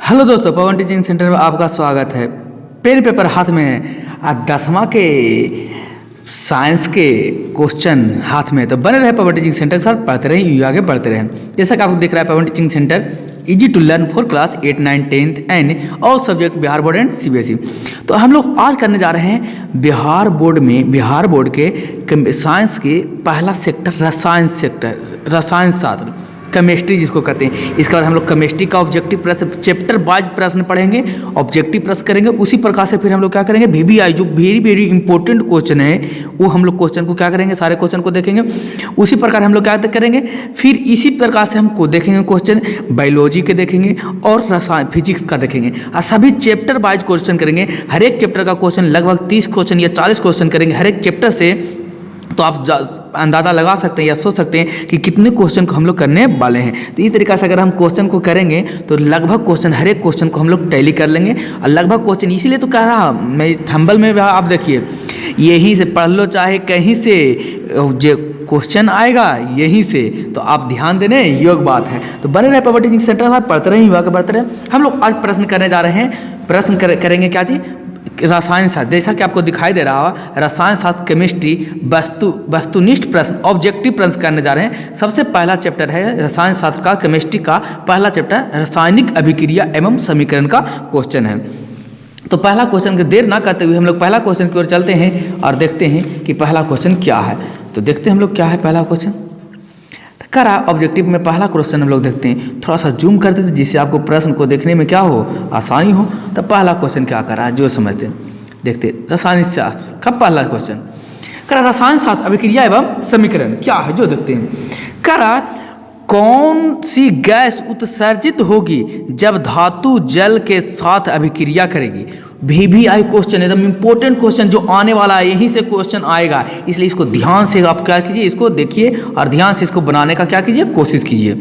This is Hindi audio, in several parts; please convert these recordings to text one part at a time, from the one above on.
हेलो दोस्तों, पवन टीचिंग सेंटर में आपका स्वागत है। पेन पेपर हाथ में है और 10वां के साइंस के क्वेश्चन हाथ में, तो बने रहे पवन टीचिंग सेंटर के साथ, पढ़ते रहे, आगे बढ़ते रहें। जैसा कि आपको दिख रहा है Pawan teaching centre easy to learn for class 8, 9, 10 and all subject Bihar board and CBSE. तो हम लोग आज करने जा रहे हैं बिहार बोर्ड के साइंस के पहला सेक्टर रसायन शास्त्र, केमिस्ट्री जिसको कहते हैं। इसके बाद हम लोग केमिस्ट्री का ऑब्जेक्टिव प्रश्न, चैप्टर वाइज प्रश्न पढ़ेंगे, ऑब्जेक्टिव प्रश्न करेंगे। उसी प्रकार से फिर हम लोग क्या करेंगे, VBI जो वेरी इंपॉर्टेंट क्वेश्चन है, वो हम लोग क्वेश्चन को क्या करेंगे, सारे क्वेश्चन को देखेंगे। उसी प्रकार हम लोग क्या करेंगे, फिर इसी प्रकार से हमको देखेंगे क्वेश्चन बायोलॉजी के देखेंगे और रसायन फिजिक्स का देखेंगे, और सभी चैप्टर वाइज क्वेश्चन करेंगे। हर एक चैप्टर का क्वेश्चन लगभग 30 क्वेश्चन या 40 क्वेश्चन करेंगे हर एक चैप्टर से। तो आप अंदाज़ा लगा सकते हैं या सोच सकते हैं कि कितने क्वेश्चन को हम लोग करने वाले हैं। तो इस तरीक़े से अगर हम क्वेश्चन को करेंगे तो लगभग क्वेश्चन, हर एक क्वेश्चन को हम लोग टैली कर लेंगे। और लगभग क्वेश्चन इसीलिए तो कह रहा मैं थंबल में आप देखिए, यहीं से पढ़ लो, चाहे कहीं से जो क्वेश्चन आएगा यहीं से। तो आप ध्यान देने योग बात है। तो बने रहे पवन टीचिंग सेंटर के साथ, पढ़ते रहें, युवा के बढ़ते रहें। हम लोग आज प्रश्न करने जा रहे हैं। प्रश्न करेंगे क्या चीज़, रसायन शास्त्र। जैसा कि आपको दिखाई दे रहा है, रसायन शास्त्र केमिस्ट्री वस्तुनिष्ठ प्रश्न, ऑब्जेक्टिव प्रश्न करने जा रहे हैं। सबसे पहला चैप्टर है रसायन शास्त्र का, केमिस्ट्री का पहला चैप्टर रासायनिक अभिक्रिया एवं समीकरण का क्वेश्चन है। तो पहला क्वेश्चन की देर ना करते हुए हम लोग पहला क्वेश्चन की ओर चलते हैं और देखते हैं कि पहला क्वेश्चन क्या है। तो देखते हैं हम लोग क्या है पहला क्वेश्चन। करा ऑब्जेक्टिव में पहला क्वेश्चन हम लोग देखते हैं, थोड़ा सा जूम करते थे जिससे आपको प्रश्न को देखने में क्या हो, आसानी हो। तो पहला क्वेश्चन क्या करा है जो समझते हैं, देखते रसायन शास्त्र का पहला क्वेश्चन। करा रसायन शास्त्र अभिक्रिया एवं समीकरण क्या है जो देखते हैं। करा कौन सी गैस उत्सर्जित होगी जब धातु जल के साथ अभिक्रिया करेगी। VBI क्वेश्चन, एकदम इंपॉर्टेंट क्वेश्चन जो आने वाला है, यहीं से क्वेश्चन आएगा। इसलिए इसको ध्यान से आप क्या कीजिए, इसको देखिए और ध्यान से इसको बनाने का क्या कीजिए, कोशिश कीजिए।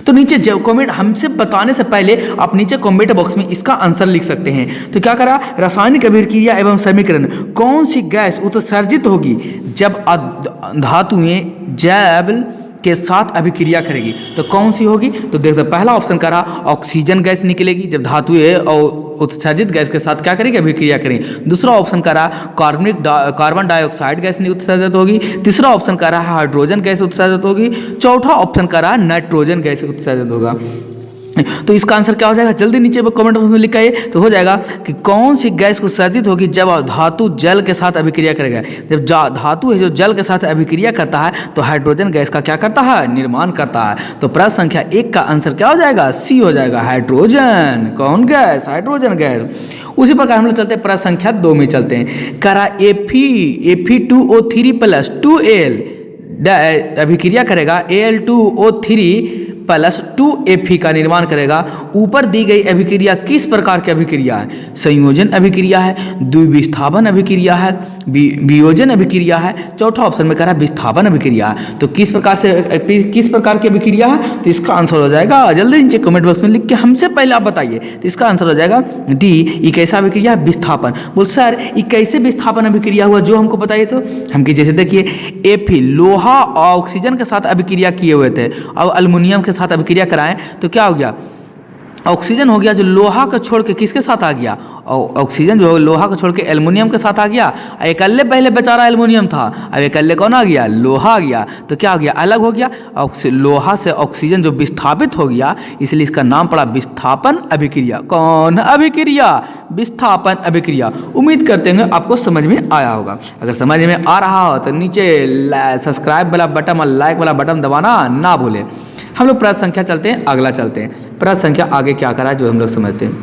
तो नीचे जब कमेंट हमसे बताने से पहले आप नीचे कमेंट बॉक्स में इसका आंसर लिख सकते हैं। तो क्या करा, रासायनिक अभिक्रिया एवं समीकरण, कौन सी गैस उत्सर्जित होगी जब धातुएं जल के साथ अभिक्रिया करेगी। तो कौन सी होगी, तो देखते पहला ऑप्शन करा ऑक्सीजन गैस निकलेगी जब धातुएं और उत्सर्जित गैस के साथ क्या करेगी, अभिक्रिया करेगी। दूसरा ऑप्शन करा कार्बन डाइऑक्साइड गैस उत्सर्जित होगी। तीसरा ऑप्शन करा हाइड्रोजन गैस उत्सर्जित होगी। चौथा ऑप्शन करा नाइट्रोजन गैस उत्सर्जित होगा। तो इसका आंसर क्या हो जाएगा, जल्दी नीचे कमेंट बॉक्स में लिखाइए। तो हो जाएगा कि कौन सी गैस उत्सर्जित होगी जब धातु जल के साथ अभिक्रिया करेगा। जब धातु है जो जल के साथ अभिक्रिया करता है तो हाइड्रोजन गैस का क्या करता है, निर्माण करता है। तो प्रश्न संख्या 1 का आंसर क्या हो जाएगा, सी हो जाएगा, हाइड्रोजन। कौन गैस, हाइड्रोजन गैस। उसी प्रकार हम लोग चलते हैं प्रश्न संख्या 2 में चलते हैं। करा Fe2O3 + 2Al अभिक्रिया करेगा, Al2O3 + 2Fe का निर्माण करेगा। ऊपर दी गई अभिक्रिया किस प्रकार की अभिक्रिया है, संयोजन अभिक्रिया है, द्विविस्थापन अभिक्रिया है, वियोजन अभिक्रिया है। चौथा ऑप्शन में कह रहा है विस्थापन अभिक्रिया है। तो किस प्रकार की अभिक्रिया है, तो इसका आंसर हो जाएगा, जल्दी नीचे कमेंट बॉक्स में लिख के हमसे पहले आप बताइए। तो इसका आंसर हो जाएगा डी, ये कैसा अभिक्रिया है, विस्थापन। बोल सर ये कैसे विस्थापन अभिक्रिया हुआ, जो हमको बताइए। तो हम कि जैसे देखिए Fe लोहा ऑक्सीजन के साथ अभिक्रिया किए हुए थे और एल्युमिनियम के साथ अभिक्रिया कराएं तो क्या हो गया, ऑक्सीजन हो गया जो लोहा को छोड़ के किसके साथ आ गया, ऑक्सीजन जो लोहा को छोड़ के एल्युमिनियम के साथ आ गया। एकल्ले पहले बेचारा एल्युमिनियम था, अब एकल्ले कौन आ गया, लोहा आ गया। तो क्या हो गया, अलग हो गया, लोहा से ऑक्सीजन जो विस्थापित हो गया, इसलिए इसका नाम पड़ा विस्थापन अभिक्रिया। कौन अभिक्रिया, विस्थापन अभिक्रिया। उम्मीद करते हैं आपको समझ में आया होगा। अगर समझ में आ रहा हो तो नीचे सब्सक्राइब वाला बटन और लाइक वाला बटन दबाना ना भूलें। हम लोग प्रश्न संख्या चलते हैं, अगला चलते हैं। प्रश्न संख्या आगे क्या करा है जो हम लोग समझते हैं।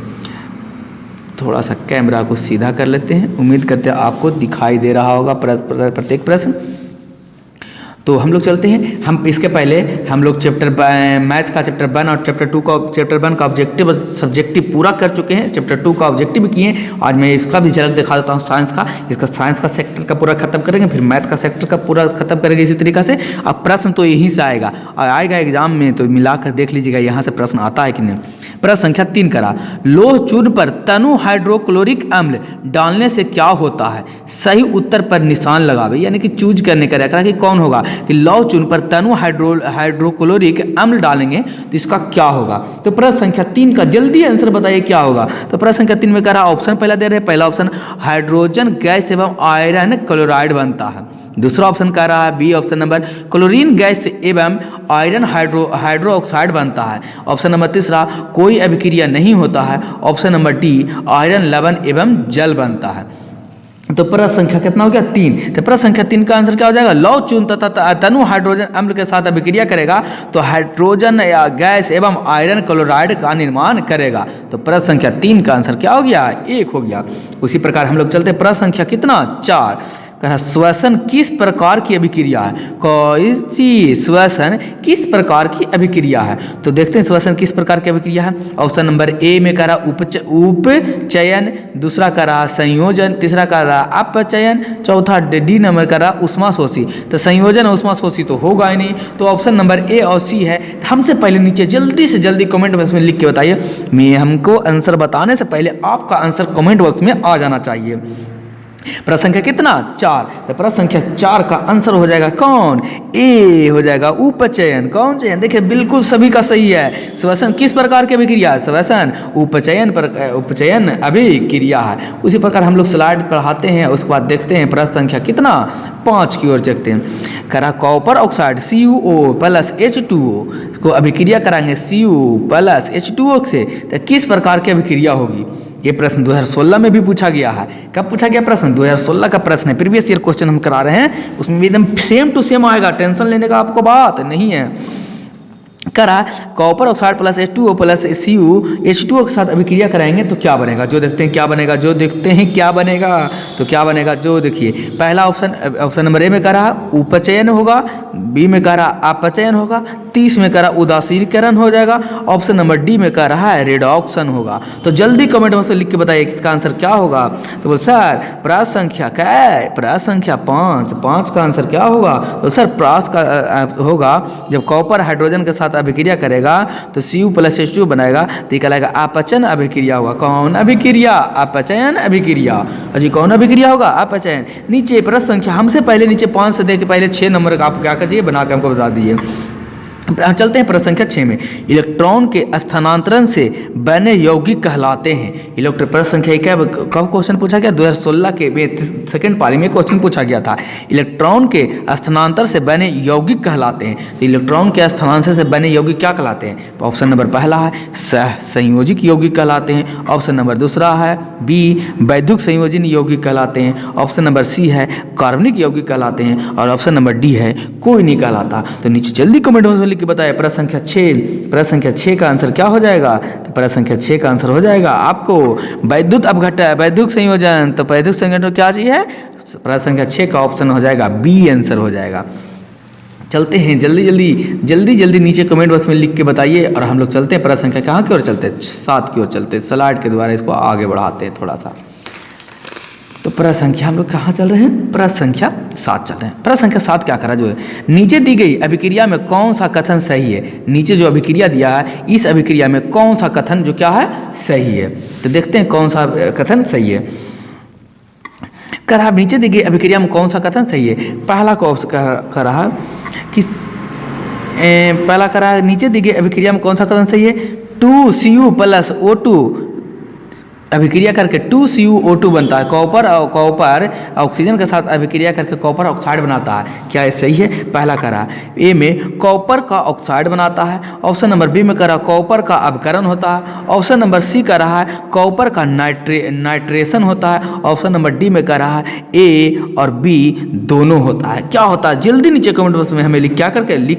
थोड़ा सा कैमरा को सीधा कर लेते हैं, उम्मीद करते हैं आपको दिखाई दे रहा होगा प्रत्येक प्रश्न। तो हम लोग चलते हैं। हम इसके पहले हम लोग मैथ का चैप्टर 1 और चैप्टर 1 का ऑब्जेक्टिव सब्जेक्टिव पूरा कर चुके हैं। चैप्टर 2 का ऑब्जेक्टिव भी किए हैं। आज मैं इसका भी झलक दिखा देता हूँ साइंस का। इसका साइंस का सेक्टर का पूरा खत्म करेंगे, फिर मैथ का सेक्टर का पूरा खत्म करेंगे इसी तरीके से। अब प्रश्न तो यहीं से आएगा और आएगा एग्जाम में, तो मिलाकर देख लीजिएगा यहाँ से प्रश्न आता है कि नहीं। प्रश्न संख्या 3 करा, लोह चूर्ण पर तनु हाइड्रोक्लोरिक अम्ल डालने से क्या होता है? सही उत्तर पर निशान लगावे, यानी कि चूज करने का करा कि कौन होगा कि लौह चूर्ण पर तनु हाइड्रोक्लोरिक अम्ल डालेंगे तो इसका क्या होगा। तो प्रश्न संख्या 3 का जल्दी आंसर बताइए क्या होगा। तो प्रश्न संख्या 3 में करा ऑप्शन पहला दे रहे हैं, पहला ऑप्शन हाइड्रोजन गैस एवं आयरन क्लोराइड बनता है। दूसरा ऑप्शन कह रहा है B option number chlorine gas एवं आयरन हाइड्रो ऑक्साइड बनता है। ऑप्शन नंबर तीसरा कोई अभिक्रिया नहीं होता है। ऑप्शन नंबर डी आयरन लवण एवं जल बनता है। तो प्रश्न संख्या कितना हो गया 3। तो प्रश्न संख्या 3 का आंसर क्या हो जाएगा, लौह चूर्ण तथा तनु हाइड्रोजन अम्ल के साथ अभिक्रिया करेगा तो हाइड्रोजन या गैस एवं आयरन क्लोराइड का निर्माण करेगा। तो प्रश्न संख्या 3 का आंसर क्या हो गया 1 हो गया। उसी प्रकार हम लोग चलते प्रश्न संख्या कितना 4। कहना श्वसन किस प्रकार की अभिक्रिया है? कौन सी श्वसन किस प्रकार की अभिक्रिया है? तो देखते हैं श्वसन किस प्रकार की अभिक्रिया है। ऑप्शन नंबर ए में कह रहा उपचयन, दूसरा कह रहा संयोजन, तीसरा कह रहा अपचयन, चौथा डी नंबर कह रहा उष्माशोषी। तो संयोजन और उष्माशोषी तो होगा ही नहीं, तो ऑप्शन नंबर ए और सी है। तो हमसे पहले नीचे जल्दी से जल्दी कमेंट बॉक्स में लिख के बताइए। मैं हमको आंसर बताने से पहले आपका आंसर कमेंट बॉक्स में आ जाना चाहिए। प्रश्न संख्या कितना 4। तो प्रश्न संख्या 4 का आंसर हो जाएगा कौन, ए हो जाएगा उपचयन। कौन चयन, देखिए बिल्कुल सभी का सही है। श्वसन किस प्रकार की अभिक्रिया है? श्वसन उपचयन अभिक्रिया है। उसी प्रकार हम लोग स्लाइड पढ़ाते हैं, उसके बाद देखते हैं प्रश्न संख्या कितना 5 की ओर देखते हैं। करा copper oxide CuO plus H2O को अभिक्रिया कराएंगे Cu प्लस H2O से, तो किस प्रकार की अभिक्रिया होगी? ये प्रश्न 2016 में भी पूछा गया है। कब पूछा गया प्रश्न? 2016 का प्रश्न है। प्रीवियस ईयर क्वेश्चन हम करा रहे हैं, उसमें भी एकदम सेम टू सेम आएगा, टेंशन लेने का आपको बात नहीं है। करा copper oxide plus H2O plus Cu के साथ अभिक्रिया कराएंगे तो क्या बनेगा? जो देखते हैं क्या बनेगा, जो देखते हैं क्या बनेगा। तो क्या बनेगा जो देखिए, पहला ऑप्शन नंबर ए में करा उपचयन होगा, बी में करा अपचयन होगा, 30 में करा उदासीनीकरण हो जाएगा, ऑप्शन नंबर डी में कह रहा है रिडॉक्शन होगा। तो जल्दी कमेंट में से लिख के बताइए इसका आंसर क्या होगा। तो बोल सर प्रश्न संख्या क्या है? प्रश्न संख्या 5 का आंसर क्या होगा? तो सर प्रश्न का होगा जब कॉपर हाइड्रोजन के साथ अभिक्रिया करेगा तो Cu प्लस H2 बनाएगा तो कहलाएगा अपचयन अभिक्रिया होगा। कौन अभिक्रिया? अपचयन अभिक्रिया। अजी कौन अभिक्रिया होगा? अपचयन। नीचे प्रश्न संख्या हमसे पहले नीचे 5 से देके पहले 6 नंबर का आप क्या करिए बना के हमको बता दीजिए। चलते हैं प्रश्न संख्या 6 में। इलेक्ट्रॉन के स्थानांतरण से बने यौगिक कहलाते हैं। इलेक्ट्रॉन प्रश्न संख्या कब क्वेश्चन पूछा गया? 2016 के सेकंड पाली में क्वेश्चन पूछा गया था। इलेक्ट्रॉन के स्थानांतर से बने यौगिक कहलाते हैं। तो इलेक्ट्रॉन के स्थानांतर से बने यौगिक क्या कहलाते हैं? ऑप्शन नंबर पहला है संयोजिक यौगिक कहलाते हैं। ऑप्शन नंबर दूसरा है बी वैद्युत संयोजन यौगिक कहलाते हैं। ऑप्शन नंबर सी है कार्बनिक यौगिक कहलाते हैं। और ऑप्शन नंबर डी है कोई नहीं कहलाता। तो नीचे जल्दी कमेंट में लिख के बताया प्रश्न संख्या 6। प्रश्न संख्या 6 का आंसर क्या हो जाएगा? तो प्रश्न संख्या 6 का आंसर हो जाएगा आपको वैद्युत अपघटन वैद्युत संयोजन। तो वैद्युत संयोजन क्या चीज है? प्रश्न संख्या 6 का ऑप्शन हो जाएगा बी आंसर हो जाएगा। चलते हैं जल्दी नीचे कमेंट बॉक्स में लिख के बताइए। और हम लोग चलते हैं प्रश्न संख्या कहाँ की ओर चलते हैं? 7 की ओर चलते हैं। स्लाइड के द्वारा इसको आगे बढ़ाते हैं थोड़ा सा। तो प्रश्न संख्या हम लोग कहाँ चल रहे हैं? प्रश्न संख्या 7 चल रहे हैं। प्रश्न संख्या 7 क्या करा जो है, नीचे दी गई अभिक्रिया में कौन सा कथन सही है? नीचे जो अभिक्रिया दिया है इस अभिक्रिया में कौन सा कथन जो क्या है सही है? तो देखते हैं कौन सा कथन सही है। करा नीचे दी गई अभिक्रिया में कौन सा कथन सही है? पहला को कह रहा कि पहला करा नीचे दी गई अभिक्रिया में कौन सा कथन सही है? 2Cu प्लस O2 अभिक्रिया करके 2CuO2 बनता है। कॉपर ऑक्सीजन के साथ अभिक्रिया करके कॉपर ऑक्साइड बनाता है। क्या ये सही है? पहला करा ए में कॉपर का ऑक्साइड बनाता है। ऑप्शन नंबर बी में करा कॉपर का अपकरण होता है। ऑप्शन नंबर सी का रहा है कॉपर का नाइट्रेशन होता है। ऑप्शन नंबर डी में कह रहा है ए और बी दोनों होता है। क्या होता है? जल्दी नीचे कमेंट बॉक्स में हमें लिख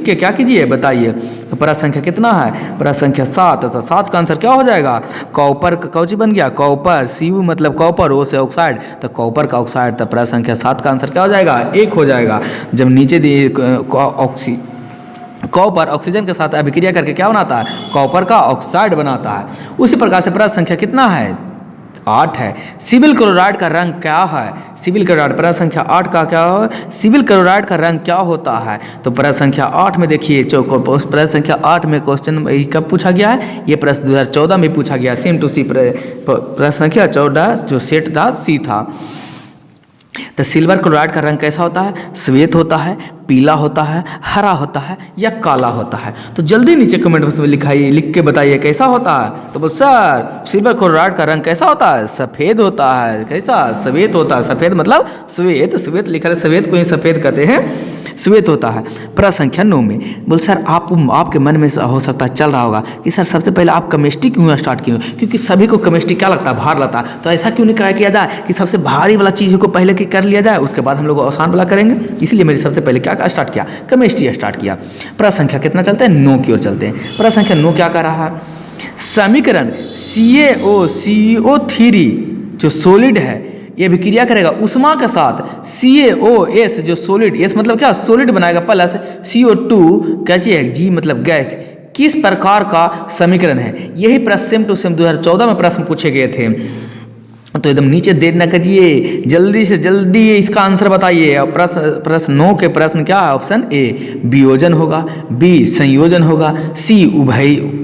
के क्या कीजिए बताइए। तो प्रश्न संख्या कितना है? प्रश्न संख्या 7। तो 7 का आंसर क्या हो जाएगा? कॉपर का कौची बन गया? कॉपर। Cu मतलब कॉपर, ओ से ऑक्साइड, तो कॉपर का ऑक्साइड। तो प्रश्न संख्या 7 का आंसर क्या हो जाएगा? 1 हो जाएगा। जब नीचे दिए कॉपर ऑक्सीजन के साथ अभिक्रिया करके क्या बनाता है? कॉपर का ऑक्साइड बनाता है। उसी प्रकार से प्रश्न संख्या कितना है? 8 है। सिविल क्लोराइड का रंग क्या है? सिविल क्लोराइड प्रश्न संख्या 8 का क्या है? सिविल क्लोराइड का रंग क्या होता है? तो प्रश्न संख्या 8 में देखिए, प्रश्न संख्या 8 में क्वेश्चन कब पूछा गया है? ये प्रश्न 2014 में पूछा गया, सेम टू सी। प्रश्न संख्या 14 जो सेट था सी था। तो सिल्वर क्लोराइड का रंग कैसा होता है? श्वेत होता है, पीला होता है, हरा होता है या काला होता है? तो जल्दी नीचे कमेंट बॉक्स में लिख के बताइए कैसा होता है। तो बोल सर सिल्वर क्लोराइड का रंग कैसा होता है? सफ़ेद होता है। कैसा? श्वेत होता है। सफ़ेद मतलब श्वेत, श्वेत लिखा है, श्वेत को ही सफ़ेद कहते हैं, श्वेत होता है। प्रश्न संख्या 9 में बोल सर आपके मन में हो सकता है चल रहा होगा कि सर सबसे पहले आप केमिस्ट्री क्यों स्टार्ट किए? क्योंकि सभी को केमिस्ट्री क्या लगता है? भार लगता है। तो ऐसा क्यों नहीं किया जाए कि सबसे भारी वाला चीज़ को पहले कर लिया जाए, उसके बाद हम लोग आसान वाला करेंगे। इसलिए मैंने सबसे पहले क्या स्टार्ट किया? केमिस्ट्री स्टार्ट किया। प्रश्न संख्या कितना चलते हैं? 9 की ओर चलते हैं। प्रश्न संख्या 9 क्या कर रहा है? समीकरण CaO3 जो सॉलिड है ये अभिक्रिया करेगा उष्मा के साथ CaOS जो सॉलिड, एस मतलब क्या? सॉलिड बनाएगा, प्लस CO2 कैसे है? G मतलब गैस। किस प्रकार का समीकरण है? यही प्रश्न सेम टू सेम 2014 में प्रश्न पूछे गए थे। तो एकदम नीचे देर न करिए, जल्दी से जल्दी इसका आंसर बताइए। और प्रश्न 9 के प्रश्न क्या है? ऑप्शन ए वियोजन होगा, बी संयोजन होगा, सी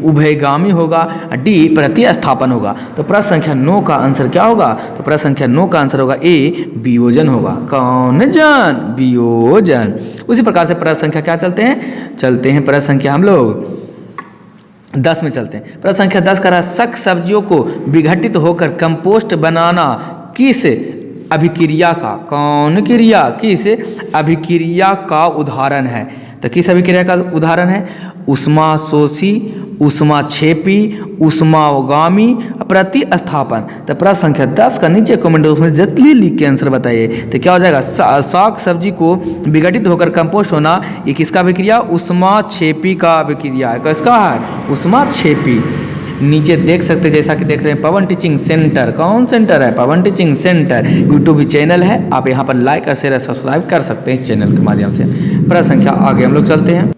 उभयगामी होगा, डी प्रतिस्थापन होगा। तो प्रश्न संख्या 9 का आंसर क्या होगा? तो प्रश्न संख्या 9 का आंसर होगा ए वियोजन होगा। कौन जन? वियोजन। उसी प्रकार से प्रश्न संख्या क्या चलते हैं प्रश्न संख्या हम लोग 10 में चलते हैं। प्रश्न संख्या 10 का शक सब्जियों को विघटित होकर कंपोस्ट बनाना किस अभिक्रिया का? कौन क्रिया? किस अभिक्रिया का उदाहरण है? तो किस अभिक्रिया का उदाहरण है? ऊष्माशोषी, ऊष्माक्षेपी, ऊष्मागामी, प्रतिस्थापन। तो प्रश्न संख्या 10 का नीचे कमेंट बॉक्स में जल्दी लिख के आंसर बताइए। तो क्या हो जाएगा? साग सब्जी को विघटित होकर कंपोस्ट होना ये किसका अभिक्रिया? ऊष्माक्षेपी का अभिक्रिया है। किसका है? ऊष्माक्षेपी। नीचे देख सकते हैं, जैसा कि देख रहे हैं पवन टीचिंग सेंटर। कौन सेंटर है? Pawan teaching centre YouTube channel है। आप यहाँ पर लाइक और शेयर सब्सक्राइब कर सकते हैं इस चैनल के माध्यम से। प्रश्न संख्या आगे हम लोग चलते हैं।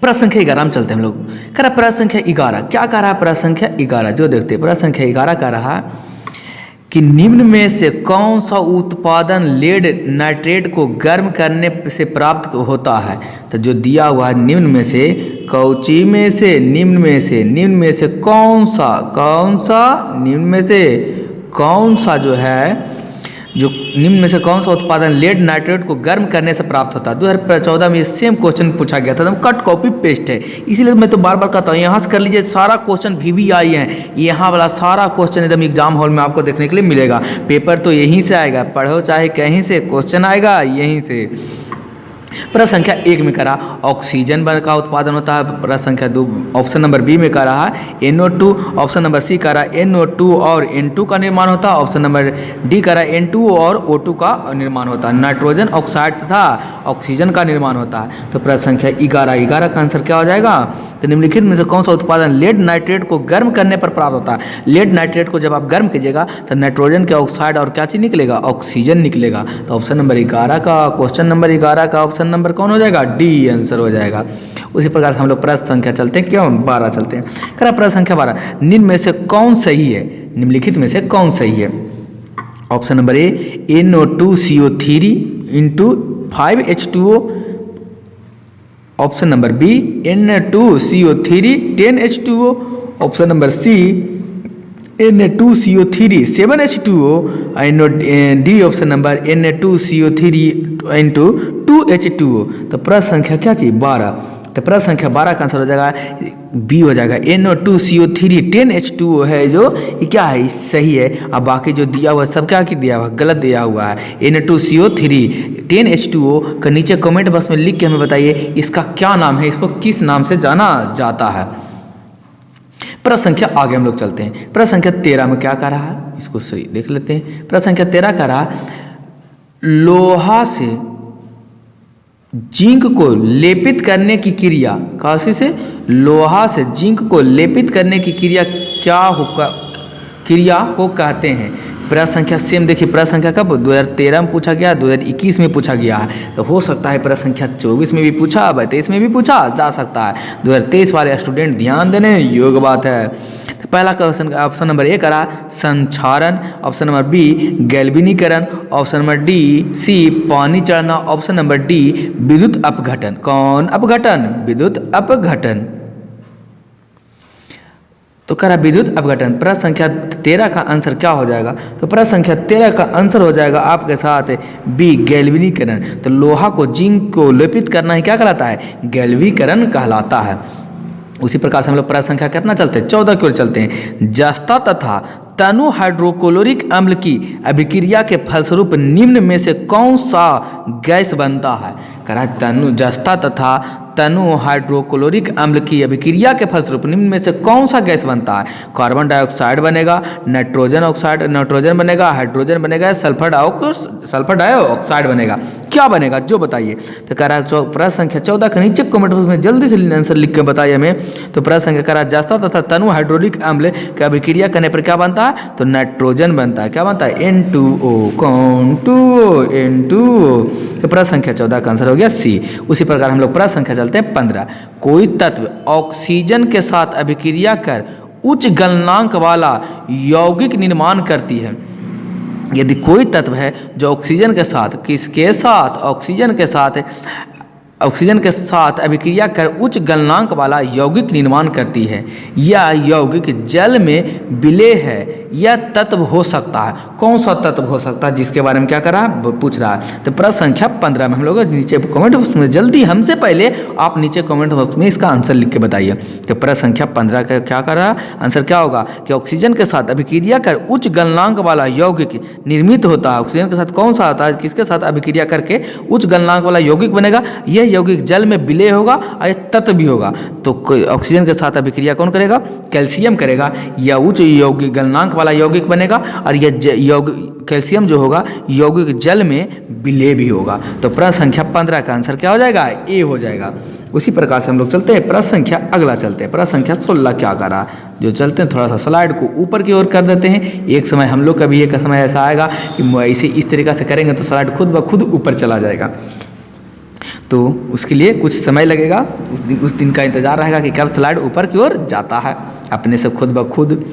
प्रश्न संख्या 11 में चलते हैं हम लोग। कह रहा प्रश्न संख्या 11 क्या कह रहा है? प्रश्न संख्या 11 जो देखते हैं, प्रश्न संख्या 11 कह रहा है कि निम्न में से कौन सा उत्पादन लेड नाइट्रेट को गर्म करने से प्राप्त होता है? तो जो दिया हुआ है निम्न में से कौची में से निम्न में से कौन सा जो है जो निम्न में से कौन सा उत्पादन लेड नाइट्रेट को गर्म करने से प्राप्त होता है? 2014 में सेम क्वेश्चन पूछा गया था, एकदम कट कॉपी पेस्ट है। इसीलिए मैं तो बार बार कहता हूँ यहाँ से कर लीजिए। सारा क्वेश्चन VVI है, यहाँ वाला सारा क्वेश्चन एकदम एग्जाम हॉल में आपको देखने के लिए मिलेगा। पेपर तो यहीं से आएगा, पढ़ो चाहे कहीं से, क्वेश्चन आएगा यहीं से। प्रश्न संख्या 1 में करा ऑक्सीजन का उत्पादन होता है। प्रश्न संख्या 2 ऑप्शन नंबर बी में करा है NO2। ऑप्शन नंबर सी करा NO2 और N2 का निर्माण होता है। ऑप्शन नंबर डी करा N2 और O2 का निर्माण होता है। नाइट्रोजन ऑक्साइड तथा ऑक्सीजन का निर्माण होता है। तो प्रश्न संख्या 11 का आंसर क्या हो जाएगा? तो निम्नलिखित में से कौन सा उत्पादन लेड नाइट्रेट को गर्म करने पर प्राप्त होता है? लेड नाइट्रेट को जब आप गर्म कीजिएगा तो नाइट्रोजन के ऑक्साइड और क्या चीज निकलेगा? ऑक्सीजन निकलेगा। तो ऑप्शन नंबर 11 का क्वेश्चन नंबर 11 का ऑप्शन नंबर कौन हो जाएगा? डी आंसर हो जाएगा। उसी प्रकार से हम लोग प्रश्न संख्या चलते हैं, क्यों 12 चलते हैं। कह प्रश्न संख्या 12 निम्न में से कौन सही है? निम्नलिखित में से कौन सही है? Option number A NO2CO3 into 5H2O। Option number B N2CO3 10H2O। Option number C Na2CO3 7H2O। D option number Na2CO3 into 2H2O। तो प्रश्न संख्या क्या चाहिए? 12। तो प्रश्न संख्या 12 का आंसर हो जाएगा बी हो जाएगा। NO2CO3 10H2O है जो ये क्या है? सही है। अब बाकी जो दिया हुआ सब क्या दिया हुआ? गलत दिया हुआ है। NO2CO3 10H2O का नीचे कमेंट बॉक्स में लिख के हमें बताइए इसका क्या नाम है, इसको किस नाम से जाना जाता है। प्रश्न संख्या आगे हम लोग चलते हैं। प्रश्न संख्या 13 में क्या कर रहा है? इसको सही देख लेते हैं। प्रश्न संख्या 13 कर रहा लोहा से जिंक को लेपित करने की क्रिया, काशी से लोहा से जिंक को लेपित करने की क्रिया क्रिया को कहते हैं। प्रश्न संख्या सेम देखिए, प्रश्न संख्या कब 2013 में पूछा गया, 2021 में पूछा गया है। तो हो सकता है प्रश्न संख्या 24 में भी पूछा, 22 में भी पूछा जा सकता है। 2023 वाले स्टूडेंट ध्यान देने योग्य बात है। तो पहला क्वेश्चन का ऑप्शन नंबर ए करा संक्षारण, ऑप्शन नंबर बी गैल्वेनीकरण, ऑप्शन नंबर डी सी पानी चढ़ना, ऑप्शन नंबर डी विद्युत अपघटन। कौन अपघटन? विद्युत अपघटन। तो कह रहा विद्युत अपघटन। प्रश्न संख्या 13 का आंसर क्या हो जाएगा? तो प्रश्न संख्या 13 का आंसर हो जाएगा आपके साथ बी गैल्वेनीकरण। तो लोहा को जिंक को लेपित करना ही क्या कहलाता है? गैल्वेनीकरण कहलाता है। उसी प्रकार से हम लोग प्रश्न संख्या कितना चलते हैं? 14 की ओर चलते हैं। जस्ता तथा तनु हाइड्रोक्लोरिक अम्ल की अभिक्रिया के फलस्वरूप निम्न में से कौन सा गैस बनता है? कह रहा है तनु जस्ता तथा तनु हाइड्रोक्लोरिक अम्ल की अभिक्रिया के फलस्वरूप निम्न में से कौन सा गैस बनता है? कार्बन डाइऑक्साइड बनेगा, नाइट्रोजन बनेगा, हाइड्रोजन बनेगा, सल्फर डाइऑक्साइड बनेगा। क्या बनेगा जो बताइए। तो कह रहा है प्रश्न संख्या 14 के नीचे कमेंट बॉक्स में जल्दी से आंसर लिख के बताइए हमें। तो प्रश्न संख्या कह रहा है जस्ता तथा तनु हाइड्रोक्लोरिक अम्ल की अभिक्रिया करने पर क्या बनता है? तो नाइट्रोजन बनता है। क्या बनता है? N2O। कौन? 2O N2O। तो प्रश्न संख्या 14 का आंसर हो गया सी। उसी प्रकार हम लोग प्रश्न संख्या 15। कोई तत्व ऑक्सीजन के साथ अभिक्रिया कर उच्च गलनांक वाला यौगिक निर्माण करती है। यदि कोई तत्व है जो ऑक्सीजन के साथ किसके साथ? ऑक्सीजन के साथ अभिक्रिया कर उच्च गलनांक वाला यौगिक निर्माण करती है, यह यौगिक जल में विलेय है, यह तत्व हो सकता है। कौन सा तत्व हो सकता है जिसके बारे में क्या कर रहा है? पूछ रहा है। तो प्रश्न संख्या 15 में हम लोग नीचे कमेंट बॉक्स में जल्दी हमसे पहले आप नीचे कमेंट बॉक्स में इसका आंसर लिख के बताइए। तो प्रश्न संख्या 15 का क्या कर रहा है? आंसर क्या होगा कि ऑक्सीजन के साथ अभिक्रिया कर उच्च गलनांक वाला यौगिक निर्मित होता है। ऑक्सीजन के साथ कौन सा आता है? किसके साथ अभिक्रिया करके उच्च गलनांक वाला यौगिक बनेगा? यह यौगिक जल में विलेय होगा और यह तत्व भी होगा। तो ऑक्सीजन के साथ अभिक्रिया कौन करेगा? कैल्शियम करेगा। यह उच्च यौगिक गलनांक वाला यौगिक बनेगा और यह कैल्शियम जो होगा यौगिक जल में विलेय भी होगा। तो प्रश्न संख्या 15 का आंसर क्या हो जाएगा? ए हो जाएगा। उसी प्रकार से हम लोग चलते हैं प्रश्न संख्या अगला चलते हैं। प्रश्न संख्या 16 क्या कर रहा है? जो चलते हैं थोड़ा सा स्लाइड को ऊपर की ओर कर देते हैं। एक समय हम लोग का भी एक समय ऐसा आएगा कि इसे इस तरीक़ा से करेंगे तो स्लाइड खुद ब खुद ऊपर चला जाएगा। तो उसके लिए कुछ समय लगेगा, उस दिन का इंतजार रहेगा कि कब स्लाइड ऊपर की ओर जाता है अपने से खुद ब खुद।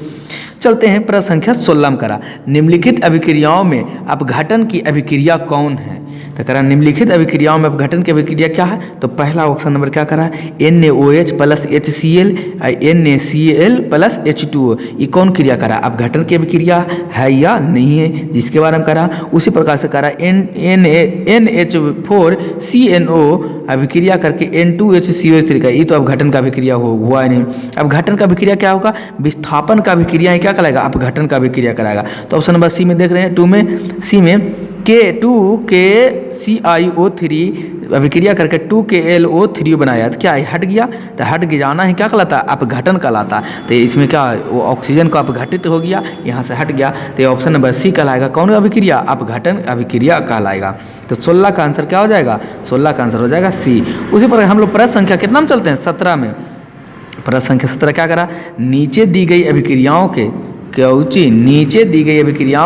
चलते हैं प्रश्न संख्या 16 में करा निम्नलिखित अभिक्रियाओं में अपघटन की अभिक्रिया कौन है? तो करा निम्नलिखित अभिक्रियाओं में अपघटन की अभिक्रिया क्या है? तो पहला ऑप्शन नंबर क्या करा? NaOH plus HCl NaCl plus H2O। ये कौन क्रिया करा? अपघटन की अभिक्रिया है या नहीं है, जिसके बारे में करा। उसी प्रकार से करा NH4CNO अभिक्रिया करके N2HCO3 का, ये तो अपघटन का अभिक्रिया हुआ ही नहीं। अपघटन का अभिक्रिया क्या होगा? विस्थापन का अभिक्रिया क्या कराएगा? अपघटन का अभिक्रिया कराएगा। तो ऑप्शन नंबर सी में देख रहे हैं, 2 में सी में K2KClO3 अभिक्रिया करके 2KLO3 बनाया। तो क्या हट गया? तो हट जाना है क्या कहलाता है? अपघटन कहलाता है। तो इसमें क्या वो ऑक्सीजन को अपघटित हो गया, यहाँ से हट गया। तो ये ऑप्शन नंबर सी कहलाएगा। कौन अभिक्रिया? अपघटन अभिक्रिया कहलाएगा। तो 16 का आंसर क्या हो जाएगा? 16 का आंसर हो जाएगा सी। उसी पर हम लोग प्रश्न संख्या कितना में चलते हैं? 17 में। प्रश्न संख्या 17 क्या करा? नीचे दी गई अभिक्रियाओं